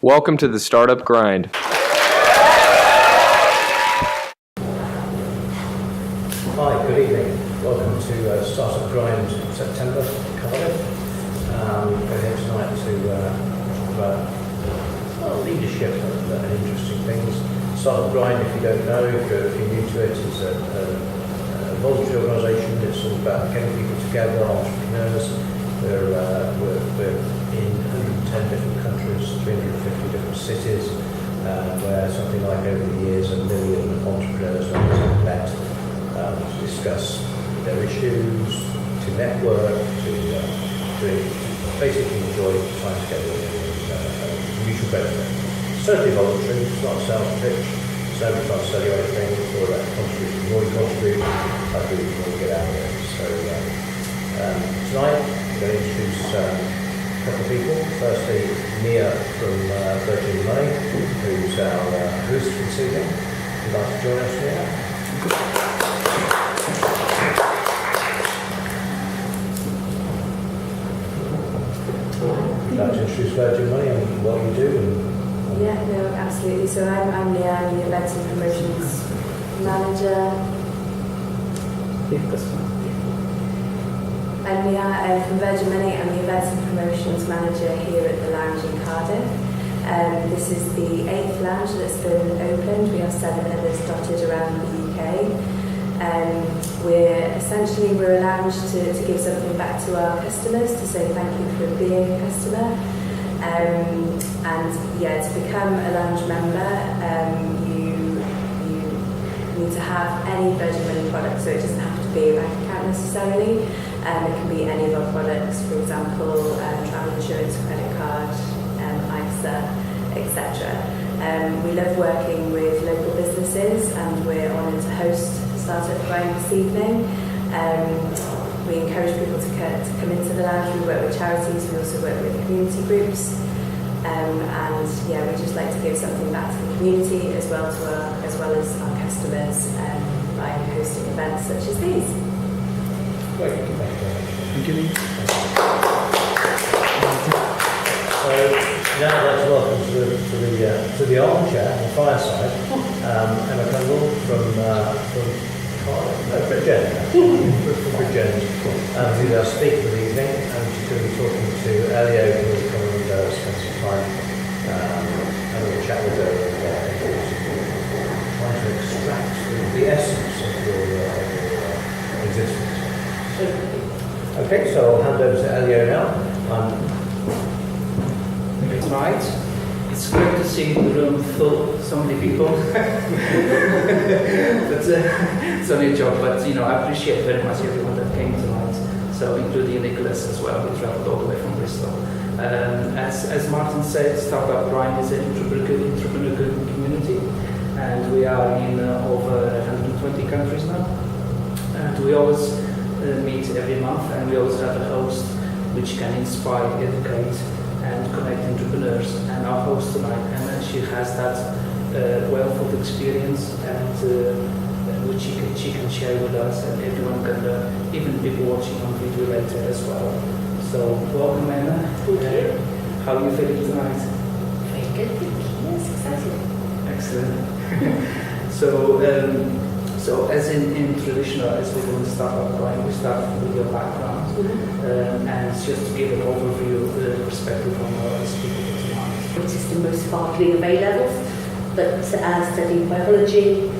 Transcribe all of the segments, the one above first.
Welcome to the Startup Grind. Hi, good evening. Welcome to Startup Grind September, Cardiff. We're here tonight to talk about leadership and interesting things. Startup Grind, if you don't know, if you're new to it, is a voluntary organisation. It's all about getting people together, entrepreneurs. We're in 110 different countries, 350 different cities, where something like over the years 1 million entrepreneurs have met to discuss their issues, to network, to basically enjoy time together and mutual benefit. It's totally voluntary, it's not a sales pitch, so we can't sell you anything, it's all about contributing. The more you contribute, I think the more you get out of it. So tonight, I'm going to introduce a couple of people. Firstly, Mia from Virgin Money, who's our host this evening. Would you like to join us, Mia? Would you like to introduce Virgin Money and what you do? Yeah, no, absolutely. So I'm Mia, I'm the Events and Promotions Manager. I'm Mia from Virgin Money. I'm the Events and Promotions Manager here at the Lounge in Cardiff. This is the 8th lounge that's been opened. We have 7 others dotted around the UK. We're a lounge to give something back to our customers, to say thank you for being a customer. To become a lounge member, you need to have any Virgin Money product, so it doesn't have to be a bank account necessarily. It can be any of our products, for example, travel insurance, credit card, ISA, etc. We love working with local businesses, and we're honoured to host Startup Grind this evening. We encourage people to come into the lounge. We work with charities, we also work with community groups. We just like to give something back to the community as well as our customers by hosting events such as these. Great, thank you. So now I'd like to welcome to the armchair, the fireside, Emma Cundle from Bridgend, who's our speaker for the evening, and she's going to be talking to Elio, who will come and spend some time having a chat with her and trying to extract the essence of your existence. Okay, so I'll hand over to Elio now. Right. It's great to see the room full, so many people. But it's only a joke, but I appreciate very much everyone that came tonight. So including Nicholas as well, who travelled all the way from Bristol. As Martin said, Startup Grind is an entrepreneur community, and we are in over 120 countries now. And we always meet every month, and we always have a host which can inspire, educate, and connect entrepreneurs. And our host tonight, Emma, she has that wealth of experience, and which she can share with us, and everyone can learn, even people watching on video later as well. So welcome, Emma. Thank you. How are you feeling tonight? Very good, thank you. Yes, excited. Excellent. So as in traditional, as we do in Startup Grind, we start with your background, and just to give an overview of the perspective from our speaker tonight. Which is the most sparkling of A-levels, but studying biology,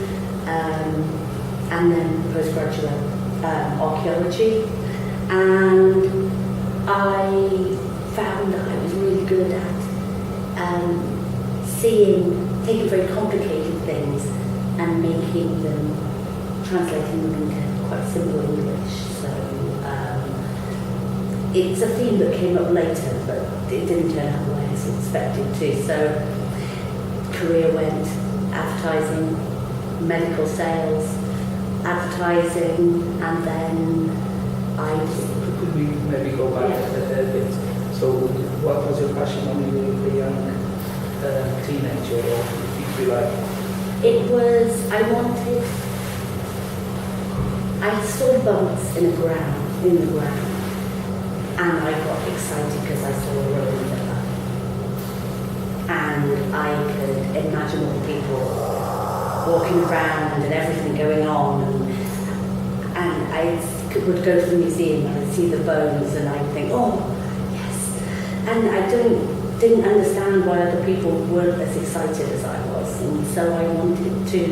and then postgraduate archaeology. And I found that I was really good at taking very complicated things and translating them into quite simple English. So it's a theme that came up later, but it didn't turn out the way I was expected to. So career went advertising, medical sales, advertising, and then Could we maybe go back a bit? So what was your passion when you were a young teenager, or if you like? it was, I saw bumps in the ground, and I got excited because I saw a road develop. and I could imagine all the people walking around and everything going on, and I would go to the museum and I'd see the bones and I'd think, oh, yes. And I didn't understand why other people weren't as excited as I was, and so I wanted to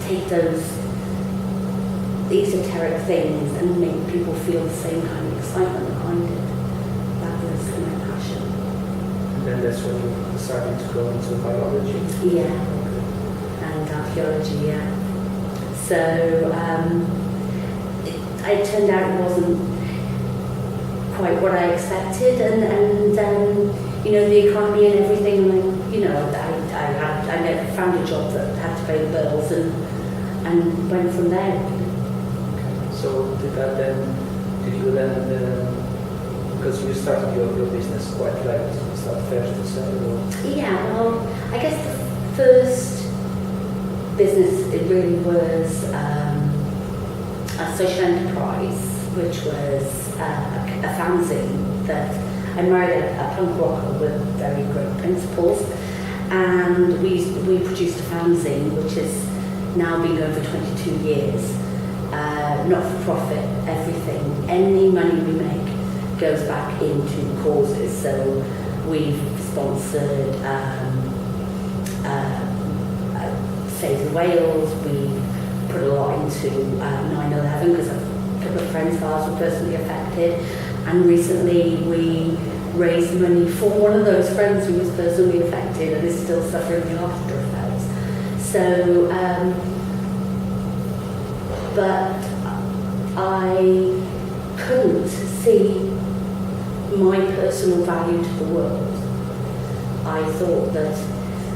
take those esoteric things and make people feel the same kind of excitement behind it. That was my passion. And then that's when you started to go into biology. Yeah, and archaeology, yeah. So it turned out it wasn't quite what I expected, and the economy and everything. I never found a job that had to pay the bills, and went from there. So did you then, because you started your business quite late, is that fair to say? Or? Yeah, well, I guess the first business, it really was a social enterprise, which was a fanzine that I married a punk rocker with very great principles, and we produced a fanzine which has now been going for 22 years. Not for profit, everything. Any money we make goes back into causes. So we've sponsored Save the Whales, we put a lot into 9/11 because a couple of friends of ours were personally affected, and recently we raised money for one of those friends who was personally affected and is still suffering the after effects. So, but I couldn't see my personal value to the world. I thought that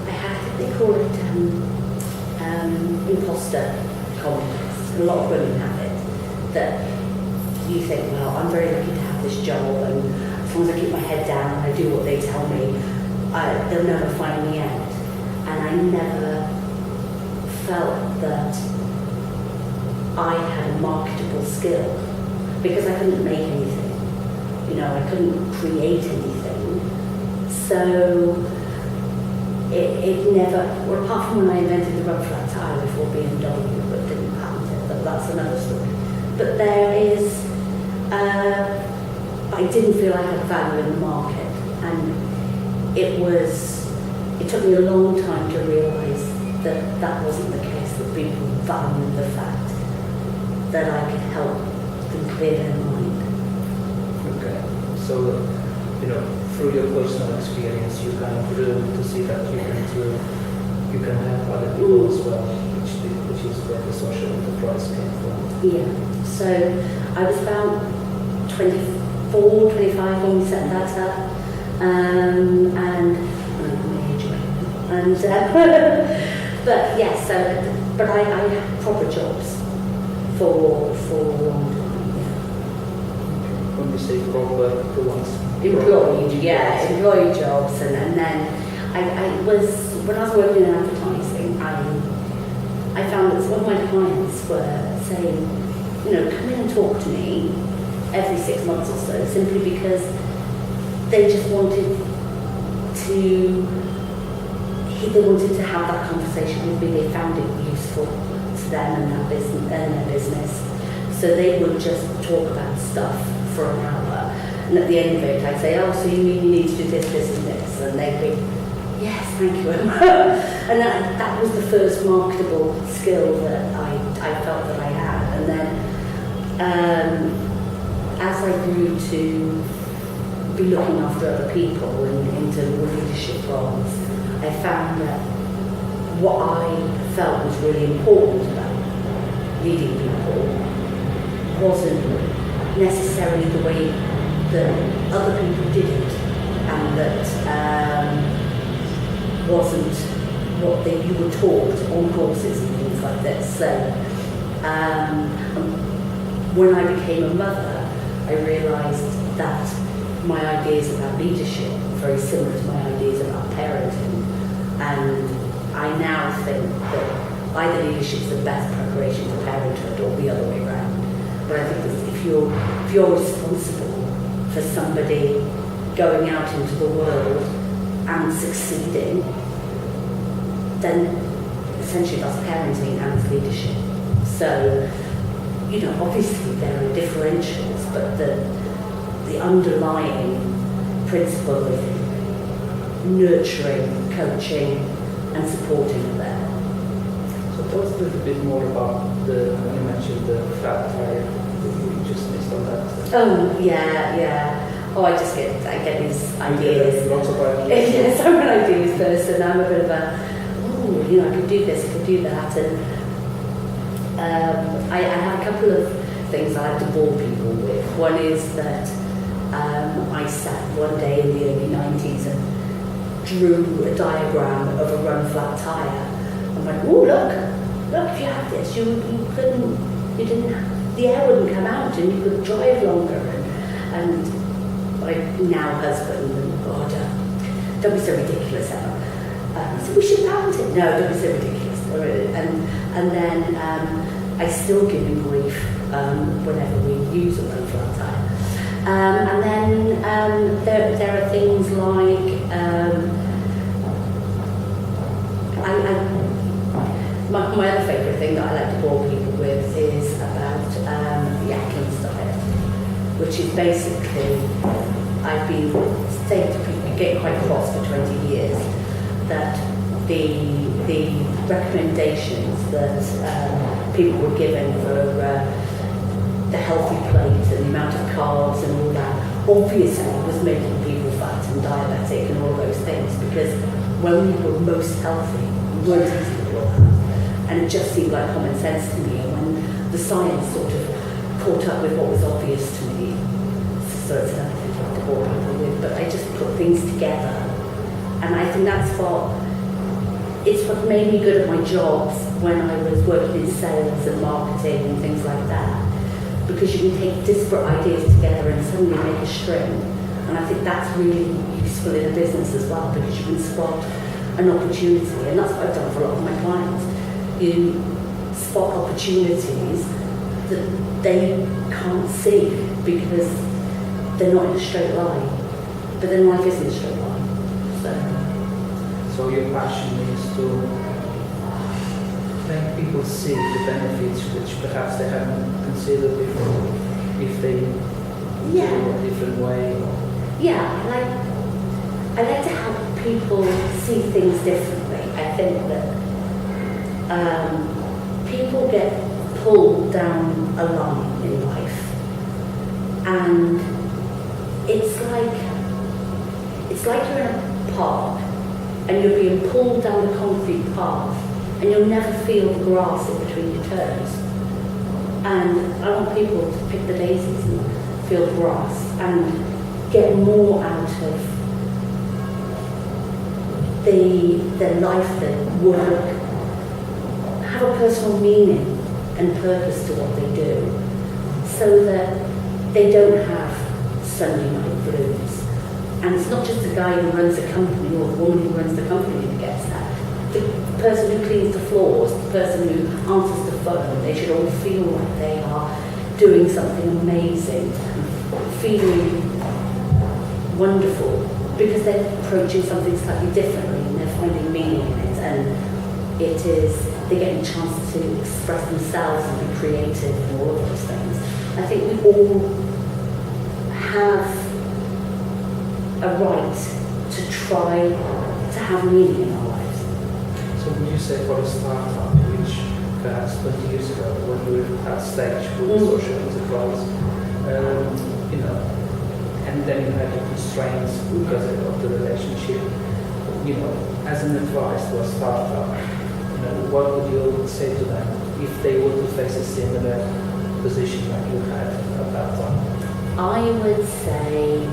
I had, they call it imposter complex. A lot of women have it, that you think, well, I'm very lucky to have this job, and as long as I keep my head down and I do what they tell me, they'll never find me out. And I never felt that I had a marketable skill, because I couldn't make anything. I couldn't create anything. So it never, well, apart from when I invented the rub flat tire before BMW, but didn't patent it, but that's another story. But there is, I didn't feel I had value in the market, and it took me a long time to realise that that wasn't the case, that people valued the fact that I could help them clear their mind. Okay, so through your personal experience, you kind of grew to see that you can help other people as well, which is where the social enterprise came from. Yeah, so I was about 24, 25 when we set that up, and I'm my age, and but yes, but I had proper jobs for a long time. Yeah. When you say proper, the ones employee jobs, and then I was, when I was working in advertising, I found that some of my clients were saying, come in and talk to me every 6 months or so, simply because they just wanted to have that conversation with me. They found it useful to them and their business. So they would just talk about stuff for an hour. And at the end of it, I'd say, oh, so you mean you need to do this, this, and this? And they'd be, yes, thank you, Emma. And that was the first marketable skill that I felt that I had. And then as I grew to be looking after other people and into leadership roles, I found that what I felt was really important about leading people wasn't necessarily the way that other people did it, and that wasn't what you were taught on courses and things like this. So when I became a mother, I realised that my ideas about leadership were very similar to my ideas about parenting, and I now think that either leadership is the best preparation for parenthood or the other way around. But I think that if you're responsible for somebody going out into the world and succeeding, then essentially that's parenting and it's leadership. So, you know, obviously there are differentials, but the underlying principle of nurturing, coaching and supporting are there. So tell us a little bit more about when you mentioned the flat tire, you just missed on that. Oh, yeah. Oh, I get these ideas. Lots of ideas. Yes, I'm an ideas person. I'm a bit of a, you know, I could do this, I could do that. And I have a couple of things I like to bore people with. One is that I sat one day in the early 90s and drew a diagram of a run flat tyre. And went, oh, look, if you had this, the air wouldn't come out and you could drive longer. And my now husband, and God, don't be so ridiculous, Emma. So we should patent it. No, don't be so ridiculous. And then I still give him grief whenever we use a run flat tyre. And then there are things like my other favourite thing that I like to bore people with is about the Atkins diet, which is basically, I've been saying to people, get quite cross for 20 years, that the recommendations that people were given for the healthy plate and the amount of carbs and all that, obviously was making people fat and diabetic and all those things, because when we were most healthy, we weren't eating all that. And it just seemed like common sense to me, and when the science sort of caught up with what was obvious to me, so it's another thing to bore people with, but I just put things together. And I think that's what made me good at my jobs when I was working in sales and marketing and things like that. Because you can take disparate ideas together and suddenly make a string. And I think that's really useful in a business as well, because you can spot an opportunity. And that's what I've done for a lot of my clients. You spot opportunities that they can't see because they're not in a straight line. But then life isn't a straight line. So your passion is to make people see the benefits which perhaps they haven't considered before, if they do a different way. Yeah, I like to help people see things differently. I think that people get pulled down a line in life, and it's like you're in a park and you're being pulled down the concrete path and you'll never feel the grass in between your toes. And I want people to pick the daisies and feel the grass and get more out of their life, their work, have a personal meaning and purpose to what they do, so that they don't have Sunday night blues. And it's not just the guy who runs the company or the woman who runs the company who gets that. The person who cleans the floors, the person who answers the phone, they should all feel like they are doing something amazing, feeling wonderful, because they're approaching something slightly differently and they're finding meaning in it, and they're getting a chance to express themselves and be creative and all of those things. I think we all have a right to try to have meaning in our lives. So would you say for a startup, which perhaps 20 years ago, when we were at stage with social enterprise, and then you had the constraints because of the relationship, as an advice to a startup, what would you say to them if they were to face a similar position like you had at that time? I would say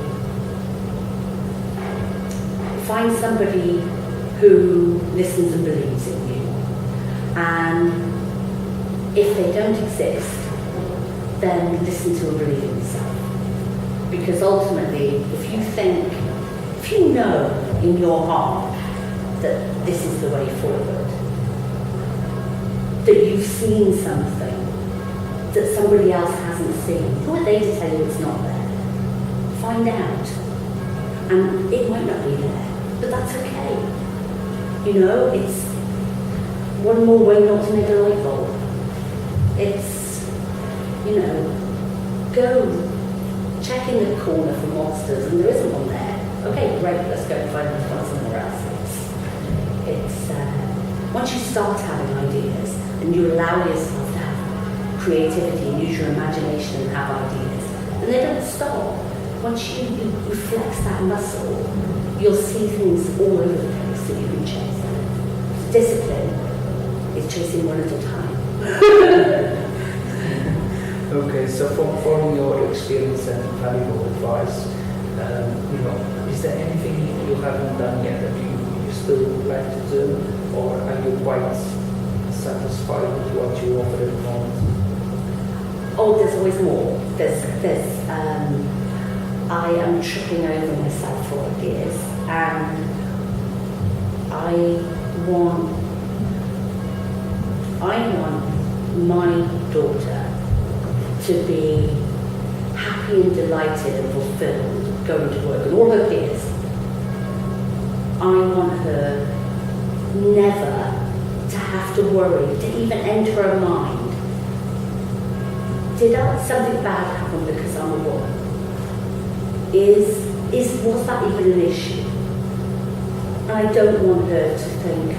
find somebody who listens and believes in you. And if they don't exist, then listen to and believe in yourself. Because ultimately, if you know in your heart that this is the way forward, that you've seen something that somebody else hasn't seen, who are they to tell you it's not there? Find out. And it might not be there, but that's okay. You know, it's one more way not to make a light bulb. It's, you know, go check in the corner for monsters and there isn't one there. Okay, great, let's go and find one somewhere else. It's once you start having ideas and you allow yourself to have creativity and use your imagination and have ideas, and they don't stop. Once you flex that muscle, you'll see things all over the place that you can chase. Discipline is chasing one at a time. Okay, so from your experience and valuable advice, is there anything you haven't done yet that you still would like to do, or are you quite satisfied with what you offer at the moment? Oh, there's always more. I am tripping over myself for ideas, and I want my daughter to be happy and delighted and fulfilled going to work, and all her peers. I want her never to have to worry, to even enter her mind, did something bad happen because I'm a woman? Was that even an issue? And I don't want her to think,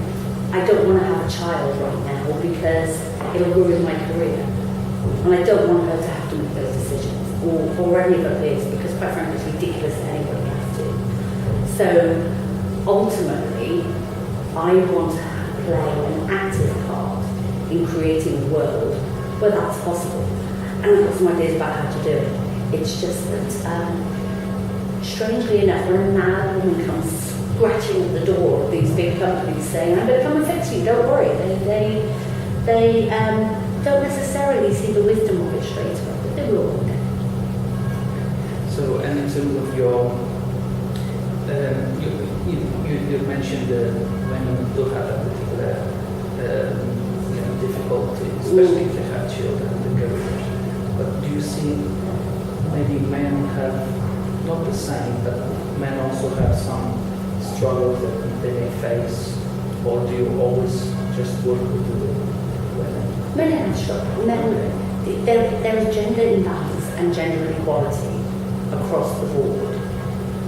I don't want to have a child right now because it'll ruin my career. And I don't want her to have to make those decisions, or any of her peers, because quite frankly it's ridiculous that anybody has to. So ultimately, I want to play an active part in creating a world where that's possible. And I've got some ideas about how to do it. It's just that, strangely enough, when a mad woman comes scratching at the door of these big companies saying, I'm going to come and fix you, don't worry, they don't necessarily see the wisdom of it straight away, but they will one day. So, and in terms of your, you mentioned when you do have a particular difficulty, especially if they have children and the careers. But do you see maybe men have not the same, but men also have some struggles that they may face, or do you always just work with the women? Men have struggle. There is gender imbalance and gender inequality across the board.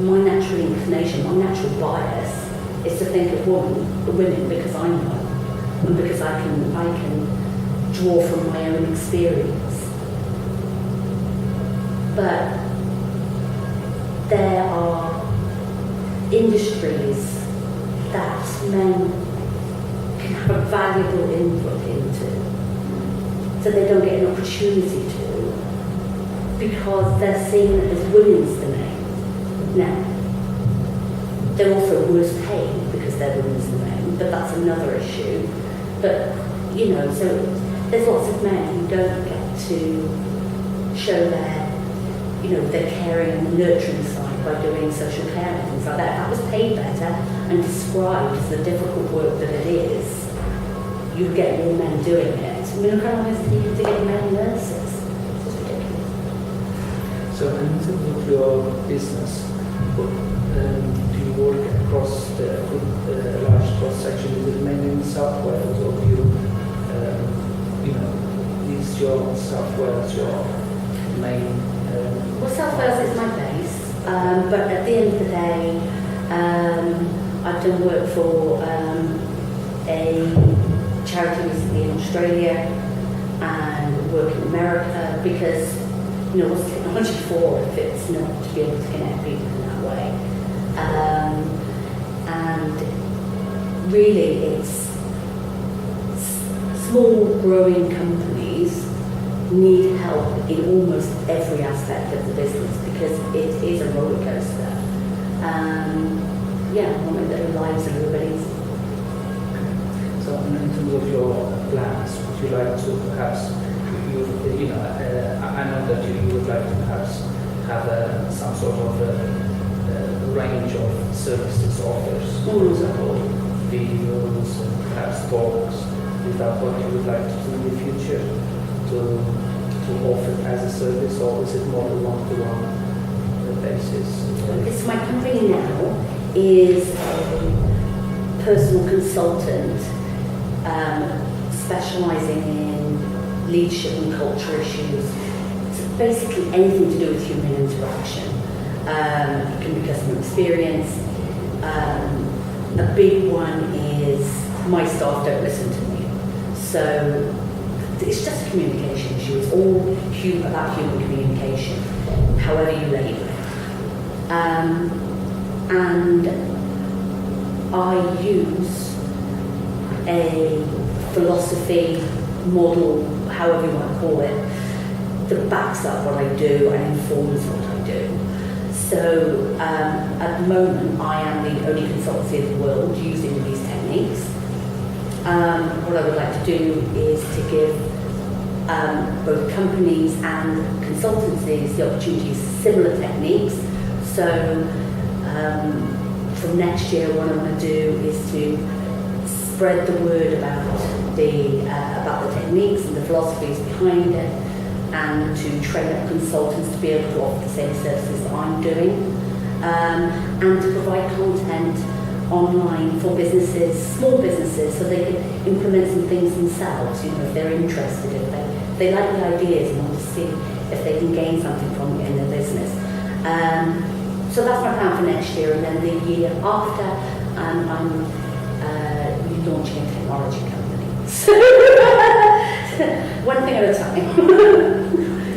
My natural inclination, my natural bias is to think of women because I know, and because I can draw from my own experience. But there are industries that men can have a valuable input into, so they don't get an opportunity to, because they're seen as women's domain. Now, they're also worse paid because they're women's domain, but that's another issue. But, so there's lots of men who don't get to show their caring and nurturing side by doing social care and things like that. That was paid better and described as the difficult work that it is. You get more men doing it. I mean, look how long it's needed to get men nurses. It's just ridiculous. So, in terms of your business, do you work across the large cross section? Is it mainly in South Wales, or do you, is your South Wales your main? Well, South Wales is my base, but at the end of the day, I've done work for a charity recently in Australia and work in America because, what's technology for if it's not to be able to connect people in that way? And really, it's small growing companies need help in almost every aspect of the business because it is a roller coaster. I want to make their lives a little bit easier. So, in terms of your plans, would you like to perhaps, I know that you would like to perhaps have some sort of range of services offers, for example, videos and perhaps talks. Is that what you would like to do in the future? To offer as a service, or is it more a one-to-one basis? It's my company now is a personal consultant specialising in leadership and culture issues. So basically anything to do with human interaction. It can be customer experience. A big one is my staff don't listen to me. So it's just a communication issue. It's all about human communication, however you label it. And I use a philosophy, model, however you want to call it, that backs up what I do and informs what I do. So at the moment, I am the only consultancy in the world using these techniques. What I would like to do is to give both companies and consultancies the opportunity to use similar techniques. So from next year, what I'm going to do is to spread the word about the techniques and the philosophies behind it, and to train up consultants to be able to offer the same services that I'm doing, and to provide content online for businesses, small businesses, so they can implement some things themselves, if they're interested, if they like the ideas and want to see if they can gain something from it in their business. So that's my plan for next year, and then the year after, I'm launching a technology company. One thing at a time.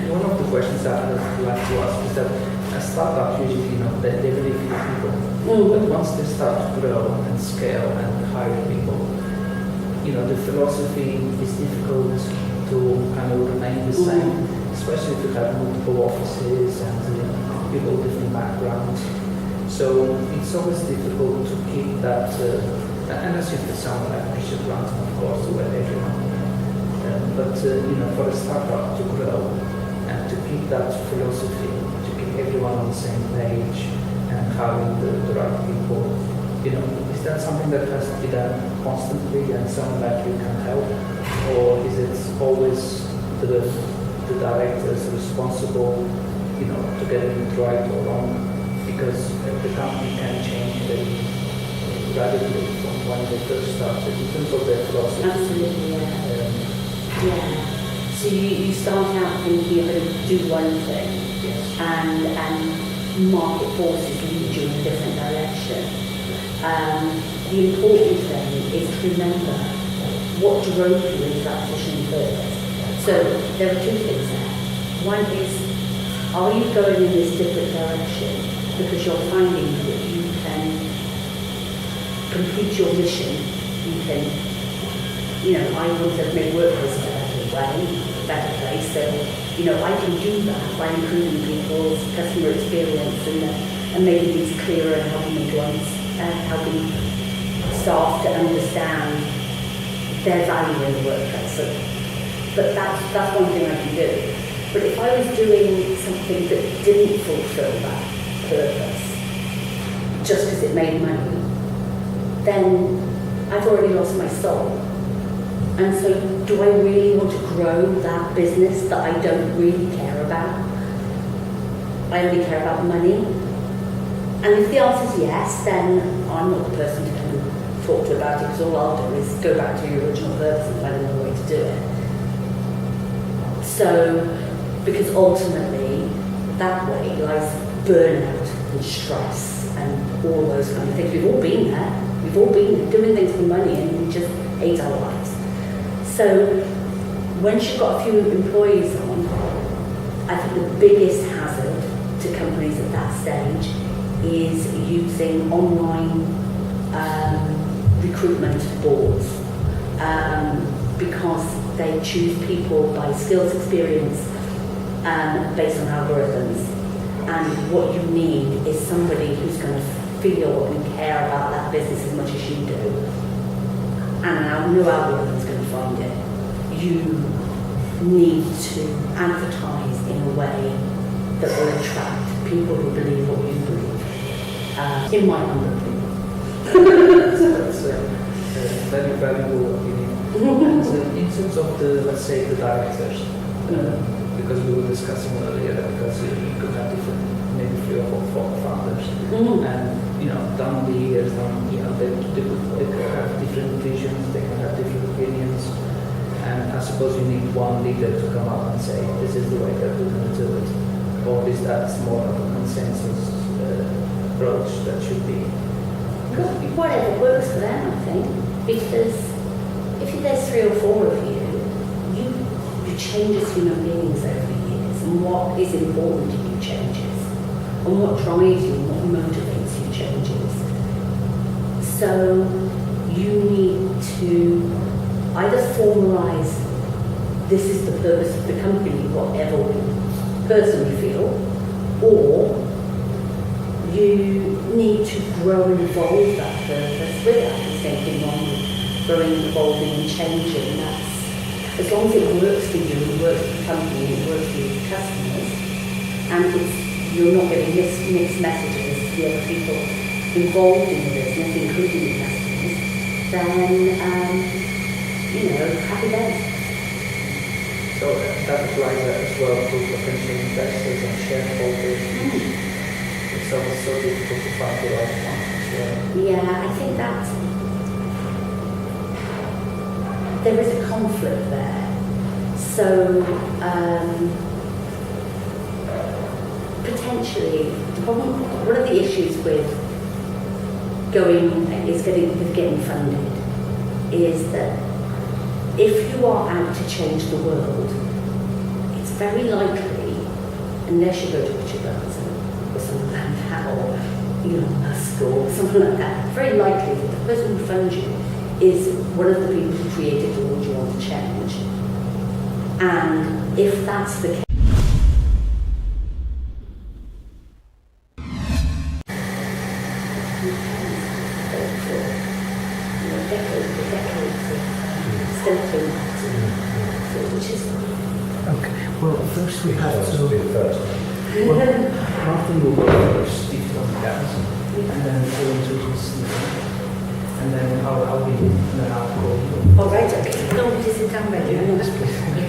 One of the questions that I would like to ask is that a startup usually, they really few people. But once they start to grow and scale and hire people, the philosophy is difficult to kind of remain the same, especially if you have multiple offices and people with different backgrounds. So it's always difficult to keep that, unless you put someone like Richard Branson, of course, where everyone. But for a startup to grow and to keep that philosophy, to keep everyone on the same page and having the right people, is that something that has to be done constantly and someone like you can help? Or is it always the directors responsible, to get it right or wrong? Because the company can change very radically from when they first started in terms of their philosophy. Absolutely, yeah. So you start out thinking you're going to do one thing, Yes. and market forces lead you in a different direction. The important thing is to remember what drove you into that position first. So there are two things there. One is, are you going in this different direction because you're finding that you can complete your mission, you can, I want to make workplace a better way, better place, so, I can do that by improving people's customer experience and making things clearer and helping staff to understand their value in the workplace. So, but that's one thing I can do. But if I was doing something that didn't fulfill that purpose, just because it made money, then I've already lost my soul. And so do I really want to grow that business that I don't really care about? I only care about money. And if the answer is yes, then I'm not the person to come and talk to about it, because all I'll do is go back to your original purpose and find another way to do it. So, because ultimately, that way lies burnout and stress and all those kind of things. We've all been there. We've all been doing things for money and we just hate our lives. So, once you've got a few employees on, I think the biggest hazard to companies at that stage is using online recruitment boards, because they choose people by skills, experience, based on algorithms. And what you need is somebody who's going to feel and care about that business as much as you do. And no algorithm is going to find it. You need to advertise in a way that will attract people who believe what you believe. In my humble opinion. That's a very valuable opinion. And in terms of let's say the directors, because we were discussing earlier, because you could have different, maybe 3 or 4 founders, and down the years, they could have different visions, they can have different opinions, and I suppose you need one leader to come up and say, this is the way that we're going to do it, or is that more of a consensus approach that should be? Whatever works for them, I think, because if there's 3 or 4 of you change as human beings over the years, and what is important to you changes, and what drives you, and what motivates you changes. So you need to either formalise this is the purpose of the company, whatever we personally feel, or you need to grow and evolve that purpose with that. The same thing on growing, evolving and changing. That's as long as it works for you, it works for the company, it works for your customers, and you're not getting mixed messages to the other people involved in the business, including the customers, then, happy days. So that applies as well to potential investors and shareholders. It's always so difficult to find the right one as well. Yeah, I think that there is a conflict there. So potentially, one of the issues with getting funded is that if you are out to change the world, it's very likely, unless you go to Richard Branson or someone like that, or Elon Musk or something like that, very likely that the person who funds you is one of the people who created the world you want to change. And if that's the case, which is Okay. Well, first we have to. Martin will go first, if you want that, and then we'll introduce Stephen, and then I'll be, and then I'll call you. all right. Okay. No, just sit down, ready.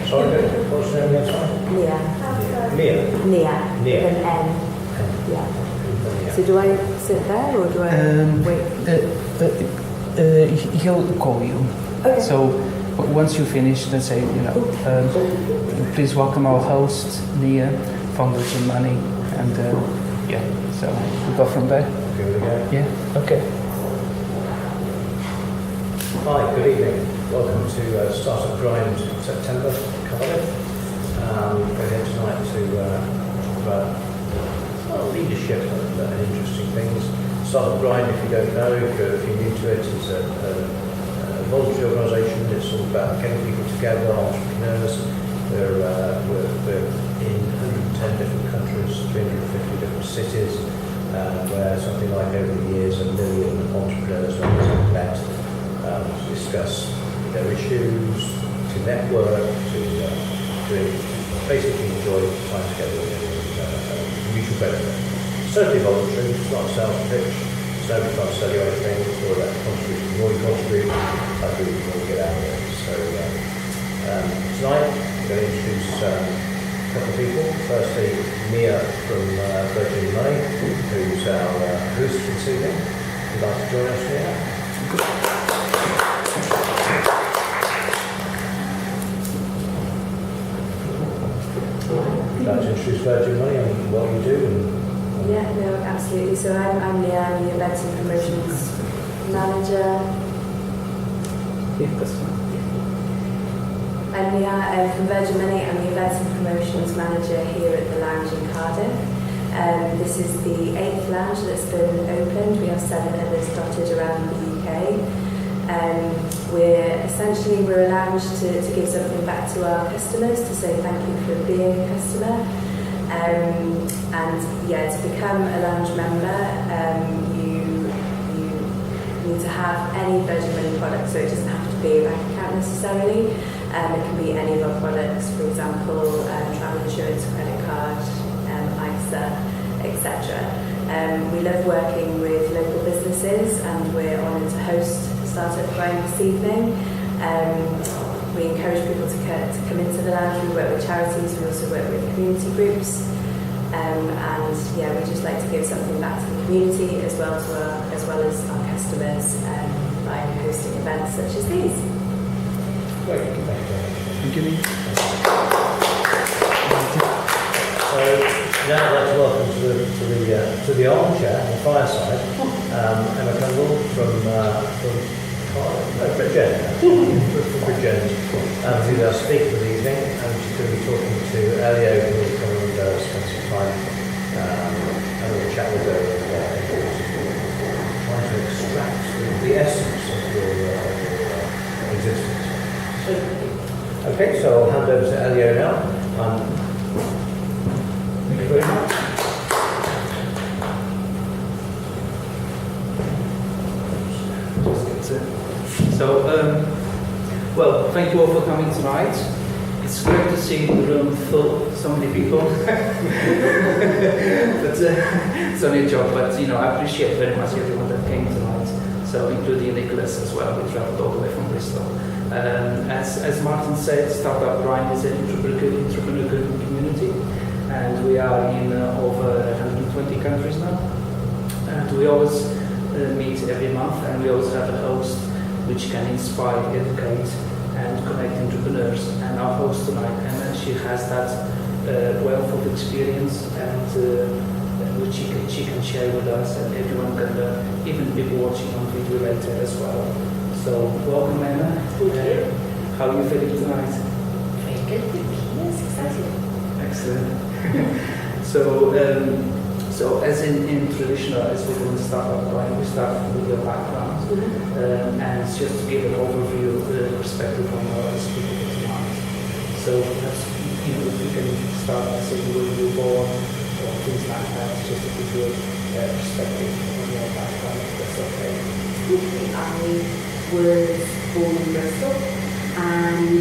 Sorry, what's your name again? Sorry? Nia. Nia. Nia. Nia. With an N. Yeah. So do I sit there or do I wait? He'll call you. Okay. So once you finish, then say, please welcome our host, Nia, Founders in Money, and so we go from there. Here we go. Yeah. Okay. Hi, good evening. Welcome to Startup Grind September, Cardiff. We're here tonight to talk about leadership and interesting things. Startup Grind, if you don't know, if you're new to it, is a voluntary organisation. It's all about getting people together, entrepreneurs. We're in 110 different countries, 350 different cities, where something like over the years 1 million entrepreneurs have met to discuss their issues, to network, to basically enjoy time together and mutual benefit. Certainly voluntary, it's not a sales pitch, so nobody trying to sell you anything, it's all about contributing. The more you contribute, I think the more you get out of it. So tonight, I'm going to introduce a couple of people. Firstly, Nia from Virgin Money, who's our host for this evening. Would you like to join us, Nia? Would you like to introduce Virgin Money and what you do? Yeah, no, absolutely. So I'm Nia, I'm the Events and Promotions Manager. I'm Nia from Virgin Money. I'm the Events and Promotions Manager here at the Lounge in Cardiff. This is the 8th lounge that's been opened. We have 7 others dotted around the UK. We're a lounge to give something back to our customers, to say thank you for being a customer. To become a lounge member, you need to have any Virgin Money product, so it doesn't have to be a bank account necessarily. It can be any of our products, for example, travel insurance, credit card, ISA, etc. We love working with local businesses, and we're honoured to host Startup Grind this evening. We encourage people to come into the lounge. We work with charities, we also work with community groups. And yeah, we just like to give something back to the community as well as our customers by hosting events such as these. Great, thank you. Thank you. So now I'd like to welcome to the armchair, the fireside, Emma Cundle from Bridgend, who's our speaker for the evening, and she's going to be talking to Elio, who will come and spend some time and we'll chat with her trying to extract the essence of your existence. Okay, so I'll hand over to Elio now. Thank you very much. So, well, thank you all for coming tonight. It's great to see the room full, so many people. But it's only a joke, but I appreciate very much everyone that came tonight. So, including Nicholas as well, who travelled all the way from Bristol. As Martin said, Startup Grind is an entrepreneurial community, and we are in over 120 countries now. And we always meet every month, and we always have a host which can inspire, educate, and connect entrepreneurs. And our host tonight, Emma, she has that wealth of experience, and which she can share with us, and everyone can learn, even people watching on video later as well. So, welcome, Emma. Thank you. How are you feeling tonight? Very good, thank you. Yes, excited. Excellent. So as in traditional, as we do in Startup Grind, we start with your background, and it's just to give an overview, perspective from our speaker tonight. So perhaps if you can start by saying where you were born or things like that, just to give you a perspective on your background, if that's okay. Okay, I was born in Bristol and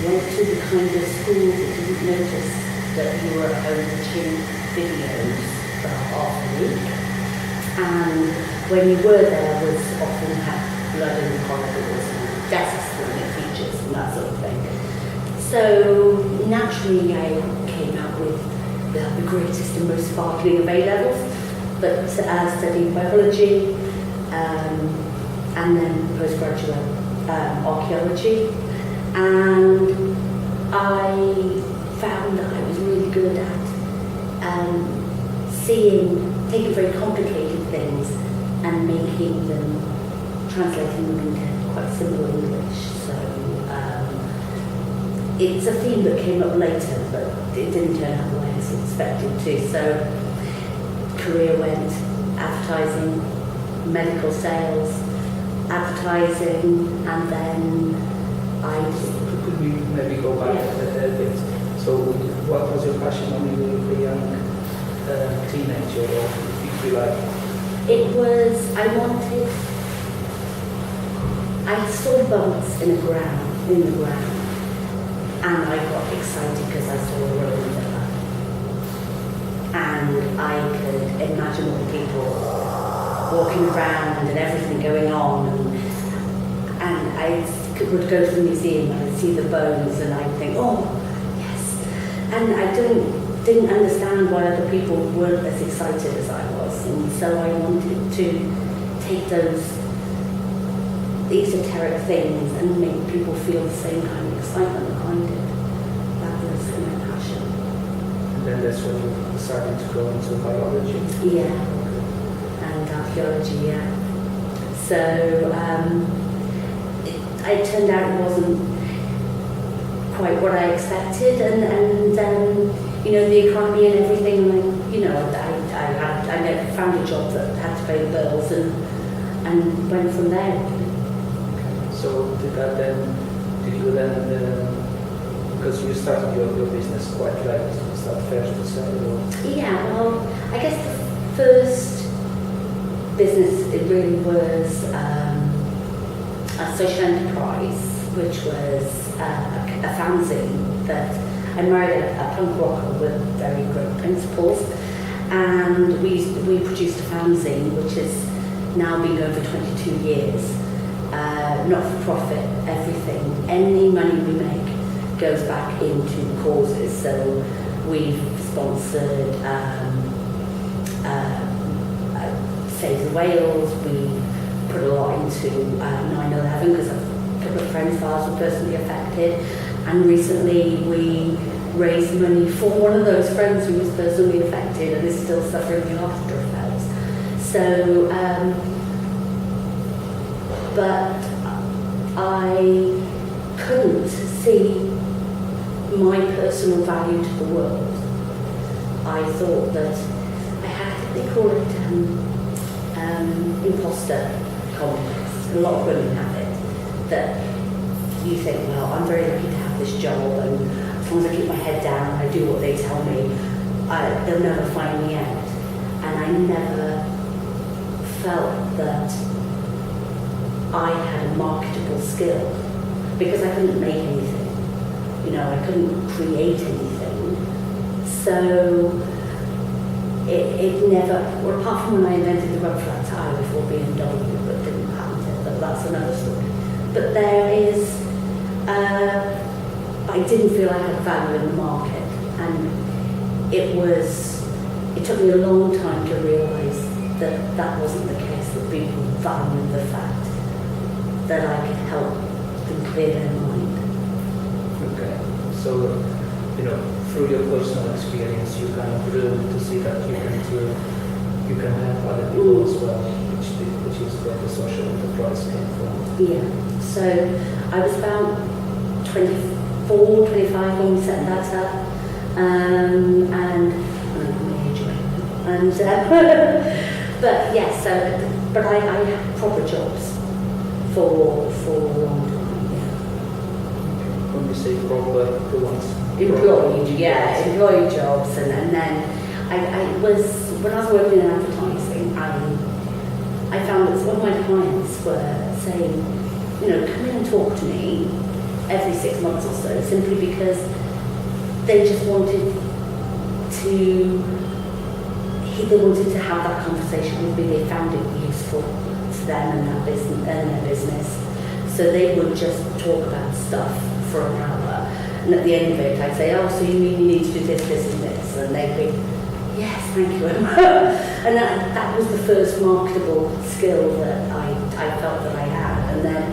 went to the kind of school that didn't notice that you were at home watching videos for half a week. And when you were there was often had blood in the corridors and desks and features and that sort of thing. So naturally I came out with the greatest and most sparkling of A-levels, but studied biology, and then postgraduate archaeology, and I found that I was really good at taking very complicated things and making them, translating them into quite simple English. So it's a theme that came up later, but it didn't turn out the way I was expected to. So career went advertising, medical sales, advertising, and then Could we maybe go back a bit? So, what was your passion when you were a young teenager, or if you like? it was, I saw bumps in the ground, and I got excited because I saw a road there. And I could imagine all the people walking around and everything going on, and I would go to the museum and I'd see the bones and I'd think, oh, yes. And I didn't understand why other people weren't as excited as I was, and so I wanted to take those esoteric things and make people feel the same kind of excitement behind it. That was my passion. And then that's when you decided to go into biology? Yeah, and archaeology, yeah. So it turned out it wasn't quite what I expected, and the economy and everything, I never found a job that had to pay the bills, and went from there. So did you then, because you started your business quite late, is that fair to say? Or? Yeah, well, I guess the first business, it really was a social enterprise, which was a fanzine that I married a punk rocker with very great principles, and we produced a fanzine which has now been over 22 years, not for profit, everything. Any money we make goes back into causes. So we've sponsored Save the Wales. We put a lot into 9/11 because a couple of friends of ours were personally affected, and recently we raised money for one of those friends who was personally affected and is still suffering the after effects. So, but I couldn't see my personal value to the world. I thought that I had, they call it imposter complex. A lot of women have it, that you think, well, I'm very lucky to have this job, and as long as I keep my head down and I do what they tell me, they'll never find me out. And I never felt that I had a marketable skill, because I couldn't make anything. You know, I couldn't create anything. So it never, well, apart from when I invented the rubber flat tire before BMW, but didn't patent it, but that's another story. But there is, I didn't feel I had value in the market, and it took me a long time to realise that that wasn't the case, that people valued the fact that I could help them clear their mind. Okay, so through your personal experience, you kind of grew to see that you can help other people as well, which is where the social enterprise came from. Yeah. So I was about 24, 25 when we set that up, and but yes, but I had proper jobs for a long time. Yeah. When you say proper, who wants? Employee jobs, and then I was, when I was working in advertising, I found that some of my clients were saying, come in and talk to me every 6 months or so, simply because they just wanted to have that conversation with me. They found it useful to them and their business. So they would just talk about stuff for an hour. And at the end of it, I'd say, oh, so you mean you need to do this, this, and this? And they'd be, yes, thank you, Emma. And that was the first marketable skill that I felt that I had. And then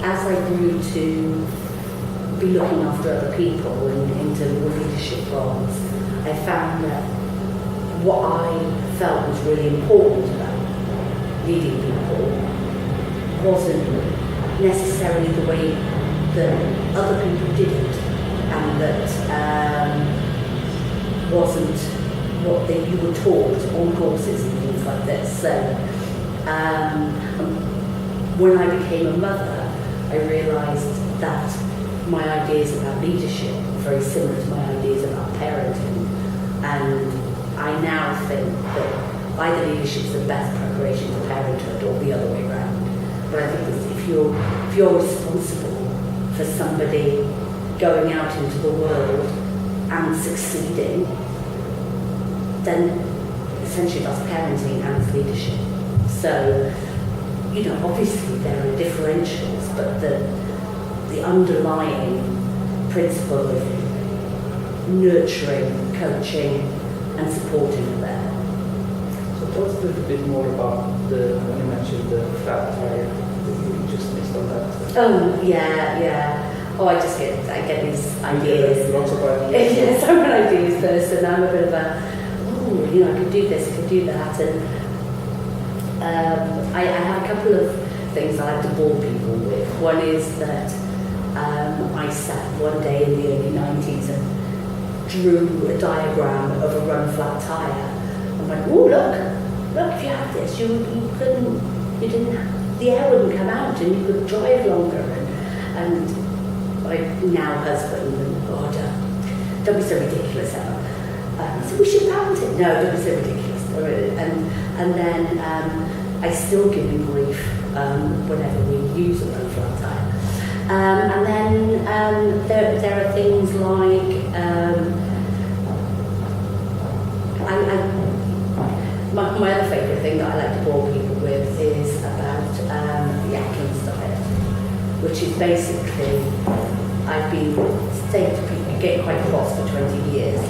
as I grew to be looking after other people and into leadership roles, I found that what I felt was really important about leading people wasn't necessarily the way that other people did it, and that wasn't what you were taught on courses and things like this. So when I became a mother, I realised that my ideas about leadership were very similar to my ideas about parenting, and I now think that either leadership is the best preparation for parenthood or the other way around. But I think if you're responsible for somebody going out into the world and succeeding, then essentially that's parenting and it's leadership. So, obviously there are differentials, but the underlying principle of nurturing, coaching and supporting are there. So tell us a little bit more about when you mentioned the flat tire, you just missed on that. Oh, yeah. Oh, I get these ideas. Lots of ideas. Yes, I'm an ideas person. I'm a bit of I could do this, I could do that. And I have a couple of things I like to bore people with. One is that I sat one day in the early 90s and drew a diagram of a run flat tire. And went, oh, look, if you had this, the air wouldn't come out and you could drive longer. And my now husband, don't be so ridiculous, Emma. So we should patent it. No, don't be so ridiculous. And then I still give him grief whenever we use a run flat tire. And then there are things like my other favourite thing that I like to bore people with is about the Atkins diet, which is basically, I've been saying to people getting quite cross for 20 years,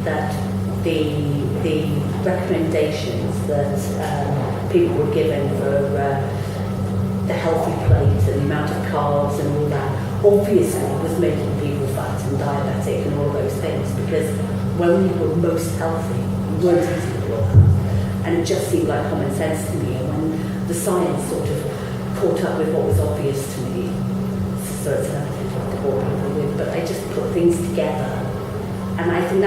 that the recommendations that people were given for the healthy plate and the amount of carbs and all that obviously was making people fat and diabetic and all those things, because when we were most healthy, we weren't eating all that. And it just seemed like common sense to me, and when the science sort of caught up with what was obvious to me, so it's nothing to bore people with, but I just put things together. And I think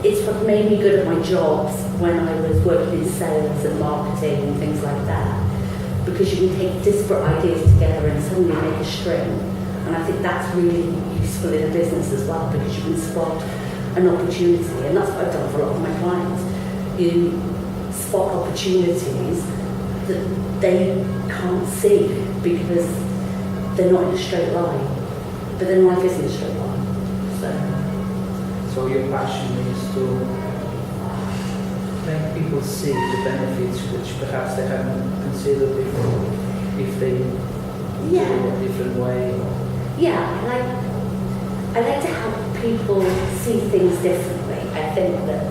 it's what made me good at my jobs when I was working in sales and marketing and things like that. Because you can take disparate ideas together and suddenly make a string. And I think that's really useful in a business as well, because you can spot an opportunity. And that's what I've done for a lot of my clients. You spot opportunities that they can't see because they're not in a straight line. But then life isn't a straight line. So your passion is to make people see the benefits which perhaps they haven't considered before, if they do a different way. Yeah, I like to help people see things differently. I think that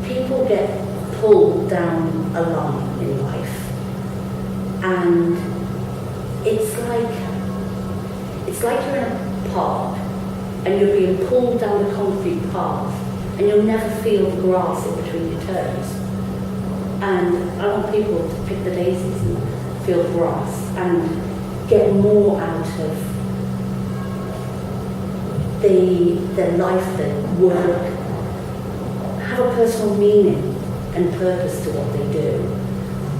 people get pulled down a line in life, and it's like you're in a park and you're being pulled down a concrete path, and you'll never feel the grass in between your toes. And I want people to pick the daisies and feel the grass and get more out of their life, their work, have a personal meaning and purpose to what they do,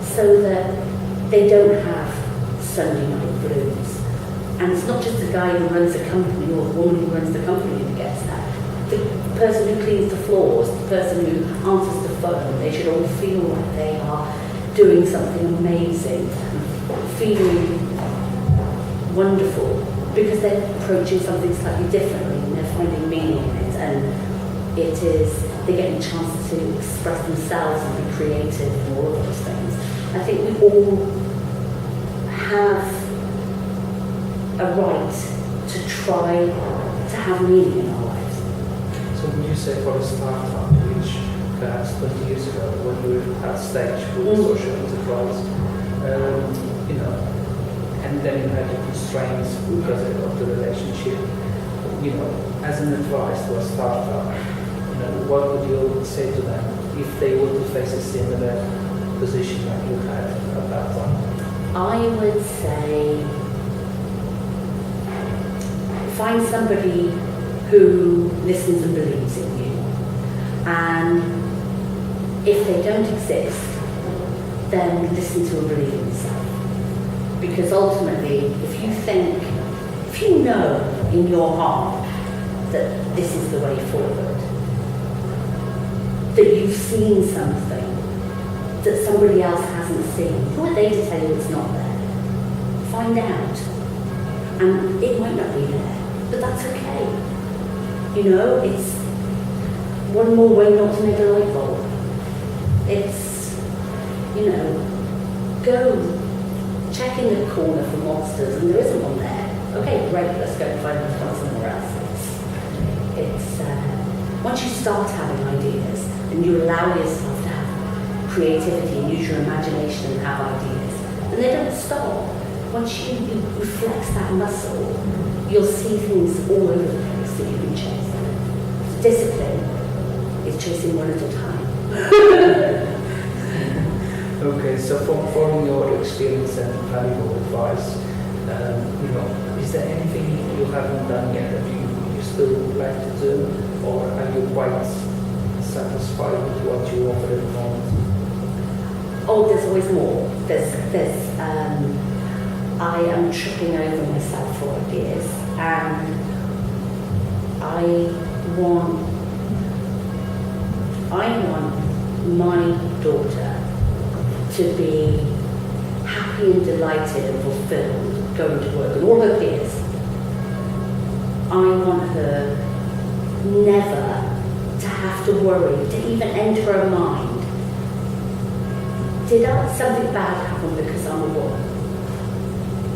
so that they don't have Sunday night blues. And it's not just the guy who runs the company or the woman who runs the company who gets that. The person who cleans the floors, the person who answers the phone, they should all feel like they are doing something amazing, feeling wonderful, because they're approaching something slightly differently and they're finding meaning in it, and they're getting a chance to express themselves and be creative and all of those things. I think we all have a right to try to have meaning in our lives. So when you say for a startup, which perhaps 20 years ago, when you were at that stage with social enterprise, and then you had the constraints because of the relationship, as an advice to a startup, what would you say to them if they were to face a similar position that you had at that time? I would say find somebody who listens and believes in you. And if they don't exist, then listen to and believe in yourself. Because ultimately, if you know in your heart that this is the way forward, that you've seen something that somebody else hasn't seen, who are they to tell you it's not there? Find out. And it might not be there, but that's okay. It's one more way not to make a light bulb. It's, go check in the corner for monsters and there isn't one there. Okay, great, let's go and find one somewhere else. Once you start having ideas and you allow yourself to have creativity and use your imagination and have ideas, and they don't stop. Once you flex that muscle, you'll see things all over the place that you can chase. So discipline is chasing one at a time. Okay, so from your experience and valuable advice, is there anything you haven't done yet that you still would like to do, or are you quite satisfied with what you offer at the moment? Oh, there's always more. I am tripping over myself for ideas, and I want my daughter to be happy and delighted and fulfilled going to work, and all her peers. I want her never to have to worry, to even enter her mind, did something bad happen because I'm a woman?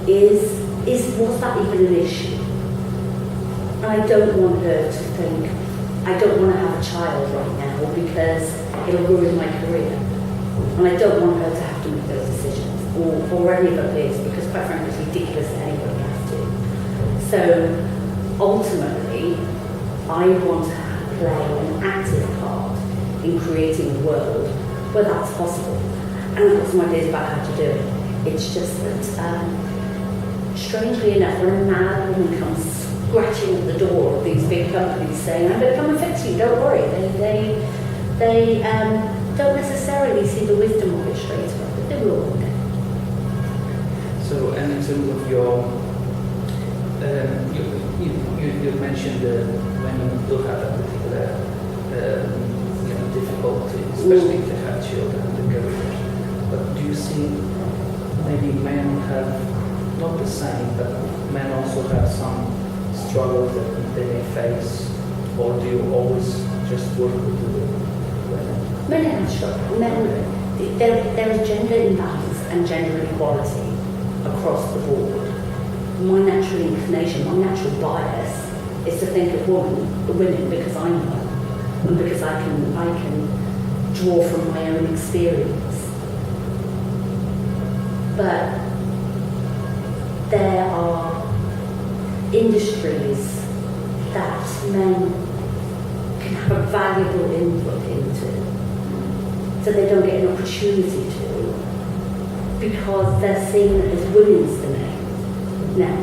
Was that even an issue? And I don't want her to think, I don't want to have a child right now because it'll ruin my career. And I don't want her to have to make those decisions, or any of her peers, because quite frankly it's ridiculous that anybody has to. So ultimately, I want to play an active part in creating a world where that's possible. And I've got some ideas about how to do it. It's just that, strangely enough, when a mad woman comes scratching at the door of these big companies saying, I'm going to come and fix you, don't worry, they don't necessarily see the wisdom of it straight away, but they will one day. So, and in terms of your, you mentioned when you look at a particular difficulty, especially if they have children and the careers. But do you see maybe men have not the same, but men also have some struggles that they may face, or do you always just work with the women? Men have struggled. There is gender imbalance and gender inequality across the board. My natural inclination, my natural bias is to think of women because I'm one, and because I can draw from my own experience. But there are industries that men can have a valuable input into, so they don't get an opportunity to, because they're seen as women's domain. Now,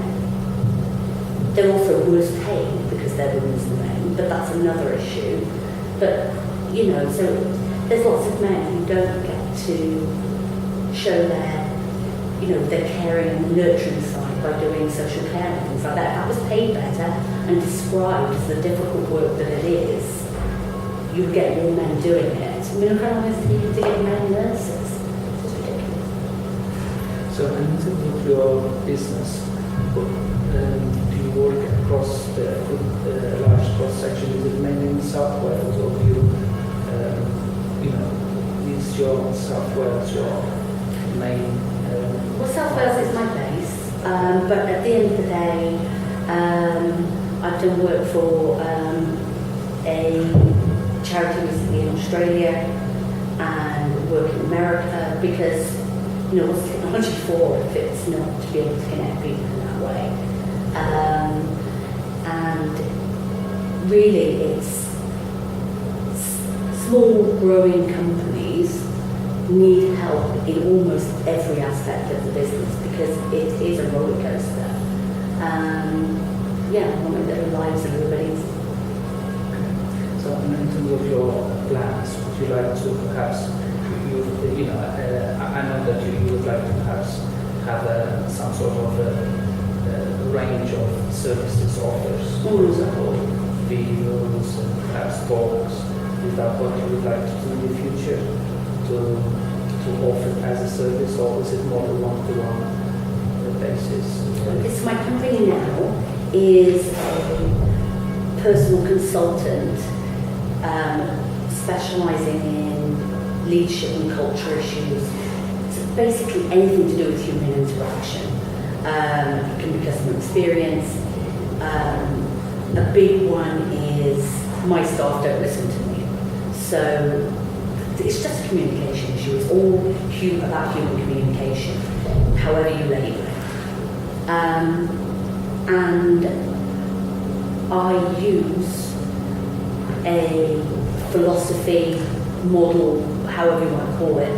they're also worse paid because they're women's domain, but that's another issue. But, so there's lots of men who don't get to show their caring and nurturing side by doing social care and things like that. That was paid better and described as the difficult work that it is. You get more men doing it. I mean, look how long it's needed to get men nurses. It's ridiculous. So, in terms of your business, do you work across the large cross section? Is it mainly in South Wales, or do you, is your South Wales your main? Well, South Wales is my base, but at the end of the day, I've done work for a charity recently in Australia and work in America, because what's technology for if it's not to be able to connect people in that way? And really, it's small growing companies need help in almost every aspect of the business, because it is a roller coaster. Their lives and everybody's. So, in terms of your plans, would you like to perhaps, I know that you would like to perhaps have some sort of range of services offers, for example, videos and perhaps talks. Is that what you would like to do in the future? To offer as a service, or is it more a one-to-one basis? This my company now is a personal consultant specialising in leadership and culture issues. So basically anything to do with human interaction. It can be customer experience. A big one is my staff don't listen to me. So it's just a communication issue. It's all about human communication, however you label it. And I use a philosophy, model, however you want to call it,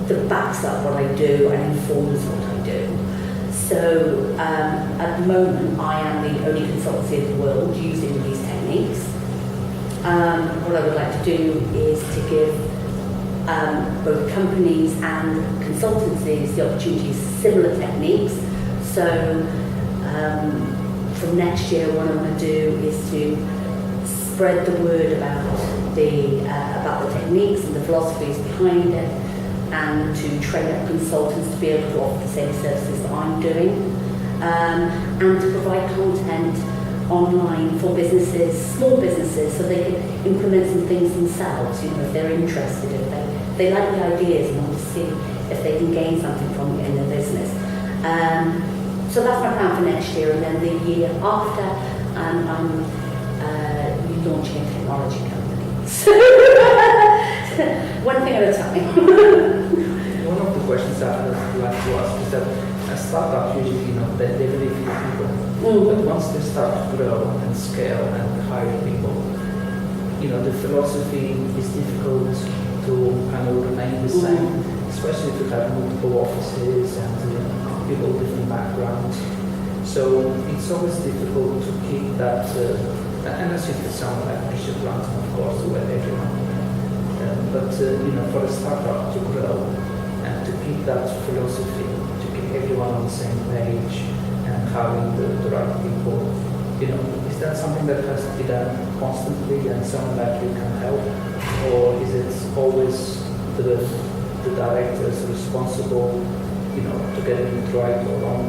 that backs up what I do and informs what I do. So at the moment, I am the only consultancy in the world using these techniques. What I would like to do is to give both companies and consultancies the opportunity to use similar techniques. So from next year, what I'm going to do is to spread the word about the techniques and the philosophies behind it, and to train up consultants to be able to offer the same services that I'm doing, and to provide content online for businesses, small businesses, so they can implement some things themselves, if they're interested, if they like the ideas and want to see if they can gain something from it in their business. So that's my plan for next year, and then the year after, and I'm launching a technology company. So, one thing at a time. One of the questions I would like to ask is that a startup usually, they're very few people. But once they start to grow and scale and hire people, the philosophy is difficult to kind of remain the same, especially if you have multiple offices and people with different backgrounds. So it's always difficult to keep that, unless you sound like Bishop Branson, of course, where everyone. But for a startup to grow and to keep that philosophy, to keep everyone on the same page and having the right people, is that something that has to be done constantly and someone like you can help? Or is it always the directors responsible, to get it right or wrong?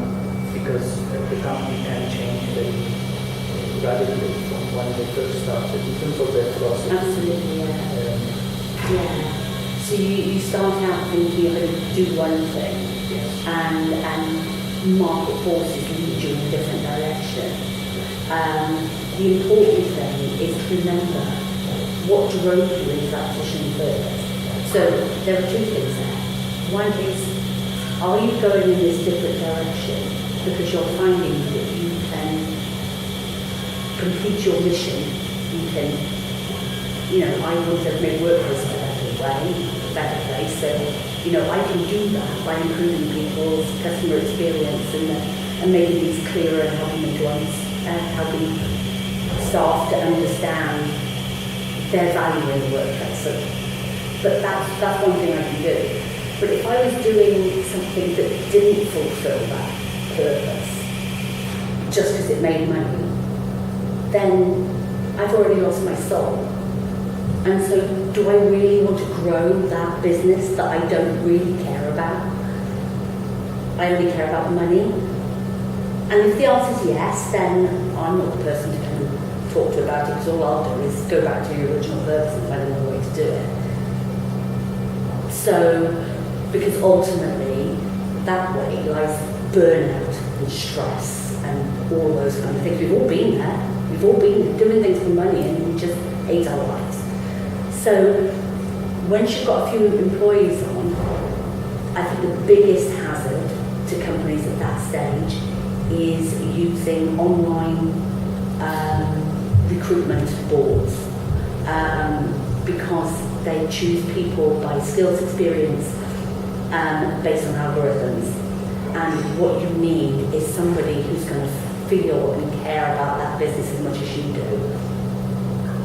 Because the company can change very radically from when they first started in terms of their philosophy. Absolutely, yeah. So you start out thinking you're going to do one thing, Yes. and market forces lead you in a different direction. The important thing is to remember what drove you into that position first. So there are two things there. One is, are you going in this different direction because you're finding that you can complete your mission? You can, I want to make workplace a better place. So, I can do that by improving people's customer experience and making things clearer and helping staff to understand their value in the workplace. So, but that's one thing I can do. But if I was doing something that didn't fulfill that purpose, just because it made money, then I've already lost my soul. And so, do I really want to grow that business that I don't really care about? I only care about money. And if the answer is yes, then I'm not the person to come and talk to about it, because all I'll do is go back to the original purpose and find another way to do it. So, because ultimately, that way lies burnout and stress and all those kind of things. We've all been there. We've all been doing things for money and we just hate our lives. So, once you've got a few employees on, I think the biggest hazard to companies at that stage is using online recruitment boards because they choose people by skills, experience, based on algorithms. And what you need is somebody who's going to feel and care about that business as much as you do.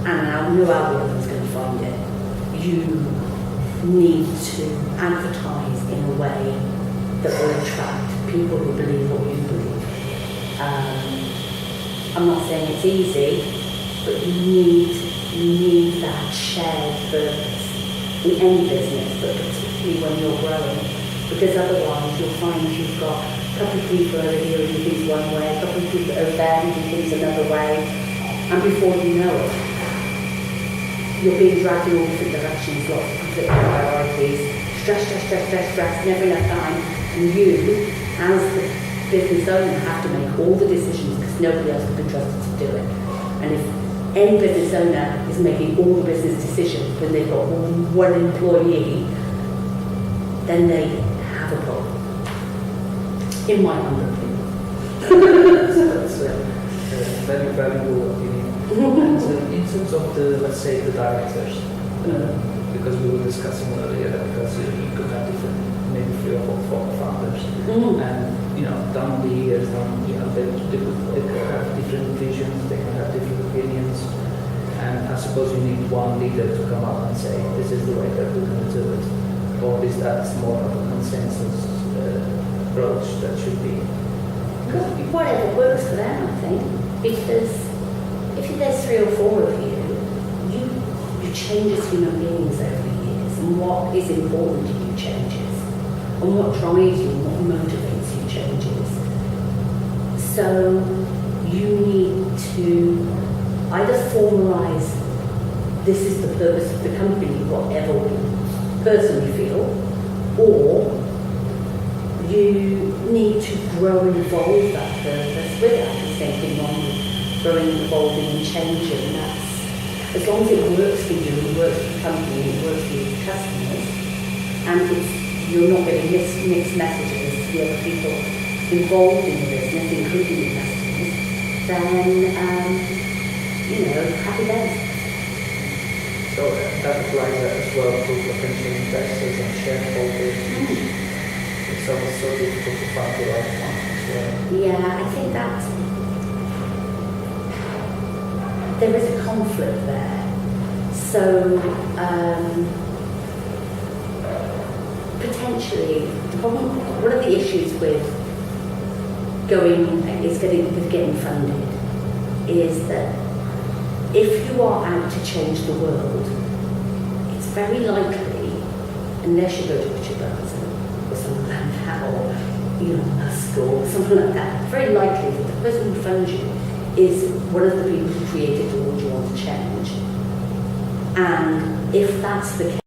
And no algorithm is going to find it. You need to advertise in a way that will attract people who believe what you believe. I'm not saying it's easy, but you need that shared purpose in any business, but particularly when you're growing, because otherwise you'll find you've got a couple of people over here who do things one way, a couple of people over there who do things another way, and before you know it, you're being dragged in all different directions, lots of conflicting priorities, stress, never enough time, and you, as the business owner, have to make all the decisions because nobody else can be trusted to do it. And if any business owner is making all the business decisions when they've got one employee, then they have a problem. In my humble opinion. That's a very valuable opinion. And in terms of let's say the directors, because we were discussing earlier, because you could have different, maybe 3 or 4 founders, and down the years, they could have different visions, they can have different opinions, and I suppose you need one leader to come up and say, this is the way that we're going to do it, or is that more of a consensus approach that should be? Whatever works for them, I think, because if there's 3 or 4 of you change as human beings over the years, and what is important to you changes, and what drives you, and what motivates you changes. So you need to either formalise, this is the purpose of the company, whatever we personally feel, or you need to grow and evolve that purpose with that. The same thing on very involving and changing. That's as long as it works for you, it works for the company, it works for your customers, and you're not getting mixed messages to the other people involved in the business, including your customers, then happy days. So that applies as well to potential investors and shareholders. It's always so difficult to find the right one as well. Yeah, I think that there is a conflict there. So potentially, one of the issues with getting funded is that if you are out to change the world, it's very likely, unless you go to Richard Branson or someone like that, or Elon Musk or something like that, it's very likely that the person who funds you is one of the people who created the world you want to change. And if that's the case,